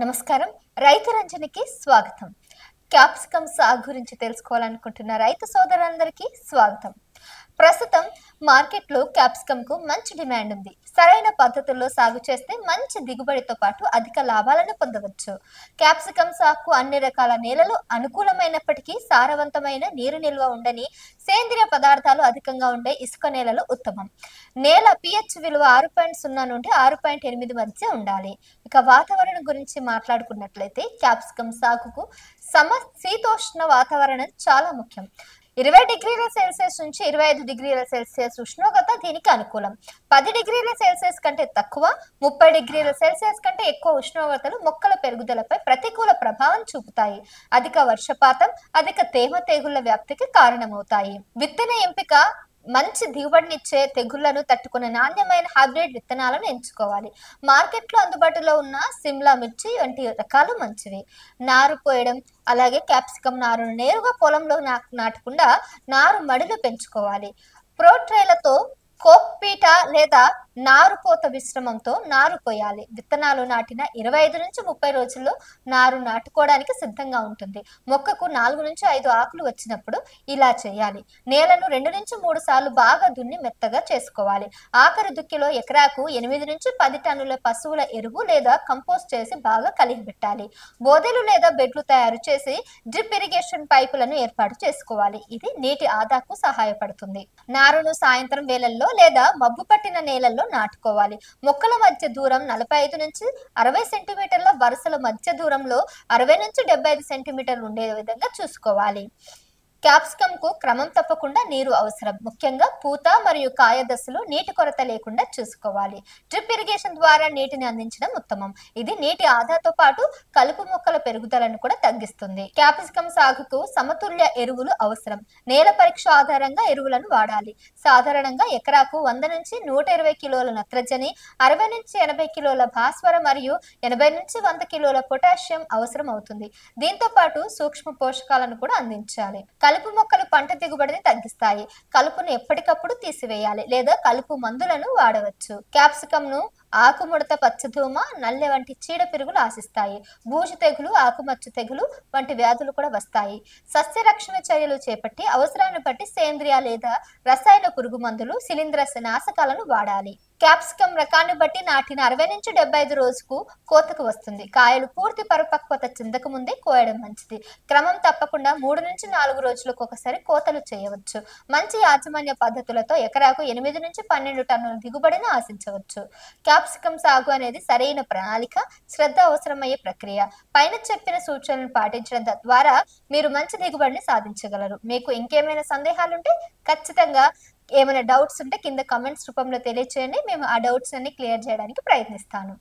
నమస్కారం. రైతు రంజనికి స్వాగతం. క్యాప్సికమ్ సాగు గురించి తెలుసుకోవాలనుకుంటున్న రైతు సోదరులందరికీ స్వాగతం. ప్రస్తుతం మార్కెట్లో క్యాప్సికమ్ కు మంచి డిమాండ్ ఉంది. సరైన పద్ధతుల్లో సాగు చేస్తే మంచి దిగుబడితో పాటు అధిక లాభాలను పొందవచ్చు. క్యాప్సికమ్ సాగుకు అన్ని రకాల నేలలు అనుకూలమైనప్పటికీ సారవంతమైన నీరు నిల్వ ఉండని సేంద్రియ పదార్థాలు అధికంగా ఉండే ఇసుక నేలలు ఉత్తమం. నేల pH విలువ 6.0 నుండి 6.8 మధ్య ఉండాలి. ఇక వాతావరణం గురించి మాట్లాడుకున్నట్లయితే క్యాప్సికమ్ సాగుకు శీతోష్ణ వాతావరణం చాలా ముఖ్యం. 20 డిగ్రీల సెల్సియస్ నుంచి 25 డిగ్రీల సెల్సియస్ ఉష్ణోగ్రత దీనికి అనుకూలం. 10 డిగ్రీల సెల్సియస్ కంటే తక్కువ, 30 డిగ్రీల సెల్సియస్ కంటే ఎక్కువ ఉష్ణోగ్రతలు మొక్కల పెరుగుదలపై ప్రతికూల ప్రభావం చూపుతాయి. అధిక వర్షపాతం, అధిక తేమ తెగుళ్ల వ్యాప్తికి కారణమవుతాయి. విత్తన ఎంపిక మంచి దిగుబడినిచ్చే తెగుళ్లను తట్టుకునే నాణ్యమైన హైబ్రిడ్ విత్తనాలను ఎంచుకోవాలి. మార్కెట్లో అందుబాటులో ఉన్న సిమ్లా మిర్చి వంటి రకాలు మంచివి. నారు పోయడం, అలాగే క్యాప్సికమ్ నారును నేరుగా పొలంలో నాటకుండా నారు మడిలో పెంచుకోవాలి. ప్రోట్రేలతో కోక్పీట లేదా నారుపోత మిశ్రమంతో నారు పోయాలి. విత్తనాలు నాటిన 25 నుంచి 30 రోజుల్లో నారు నాటుకోవడానికి సిద్ధంగా ఉంటుంది. మొక్కకు 4 నుంచి 5 ఆకులు వచ్చినప్పుడు ఇలా చేయాలి. నేలను 2 నుంచి 3 సార్లు బాగా దున్ని మెత్తగా చేసుకోవాలి. ఆఖరి దుక్కిలో ఎకరాకు 8 నుంచి 10 టన్నుల పశువుల ఎరువు లేదా కంపోస్ట్ చేసి బాగా కలిగిపెట్టాలి. బోదెలు లేదా బెడ్లు తయారు చేసి డ్రిప్ ఇరిగేషన్ పైపులను ఏర్పాటు చేసుకోవాలి. ఇది నీటి ఆదాకు సహాయపడుతుంది. నారును సాయంత్రం వేళల్లో లేదా మబ్బు పట్టిన నేలల్లో నాటుకోవాలి. మొక్కల మధ్య దూరం 45 నుంచి 60 సెంటీమీటర్ల, వరుసల మధ్య దూరంలో 60 నుంచి 75 సెంటీమీటర్లు ఉండే విధంగా చూసుకోవాలి. క్యాప్సికమ్ కు క్రమం తప్పకుండా నీరు అవసరం. ముఖ్యంగా పూత మరియు కాయ దశలో నీటి కొరత లేకుండా చూసుకోవాలి. డ్రిప్ ఇరిగేషన్ ద్వారా నీటిని అందించడం ఉత్తమం. ఇది నీటి ఆదాతో పాటు కలుపు మొక్కల పెరుగుదలను కూడా తగ్గిస్తుంది. క్యాప్సికమ్ సాగుకు సమతుల్య ఎరువులు అవసరం. నేల పరీక్ష ఆధారంగా ఎరువులను వాడాలి. సాధారణంగా ఎకరాకు 100 నుంచి 120 కిలోల నత్రజని, 60 నుంచి 80 కిలోల భాస్వరం మరియు 80 నుంచి 100 కిలోల పొటాషియం అవసరం అవుతుంది. దీంతో పాటు సూక్ష్మ పోషకాలను కూడా అందించాలి. కలుపు మొక్కలు పంట దిగుబడిని తగ్గిస్తాయి. కలుపును ఎప్పటికప్పుడు తీసివేయాలి లేదా కలుపు మందులను వాడవచ్చు. క్యాప్సికమ్ ను ఆకుముడత, పచ్చదోమ, నల్లె వంటి చీడ పిరుగులు ఆశిస్తాయి. బూజు తెగులు, ఆకుమచ్చ తెగులు వంటి వ్యాధులు కూడా వస్తాయి. సస్య రక్షణ చర్యలు చేపట్టి అవసరాన్ని బట్టి సేంద్రియ లేదా రసాయన పురుగు మందులు, శిలీంద్రస నాశకాలను వాడాలి. క్యాప్సికమ్ రకాన్ని బట్టి నాటిన 60 నుంచి 75 రోజుకు కోతకు వస్తుంది. కాయలు పూర్తి పరిపక్వత చెందక ముందే కోయడం మంచిది. క్రమం తప్పకుండా 3 నుంచి 4 రోజులకు ఒకసారి కోతలు చేయవచ్చు. మంచి యాజమాన్య పద్ధతులతో ఎకరాకు 8 నుంచి 12 టన్నుల దిగుబడిని ఆశించవచ్చు. క్యాప్సికమ్ సాగు అనేది సరైన ప్రణాళిక, శ్రద్ధ అవసరమయ్యే ప్రక్రియ. పైన చెప్పిన సూచనలను పాటించడం ద్వారా మీరు మంచి దిగుబడిని సాధించగలరు. మీకు ఇంకేమైనా సందేహాలుంటే ఖచ్చితంగా ఏమైనా డౌట్స్ ఉంటే కింద కామెంట్స్ రూపంలో తెలియచేయండి. మేము ఆ డౌట్స్ అన్ని క్లియర్ చేయడానికి ప్రయత్నిస్తాను.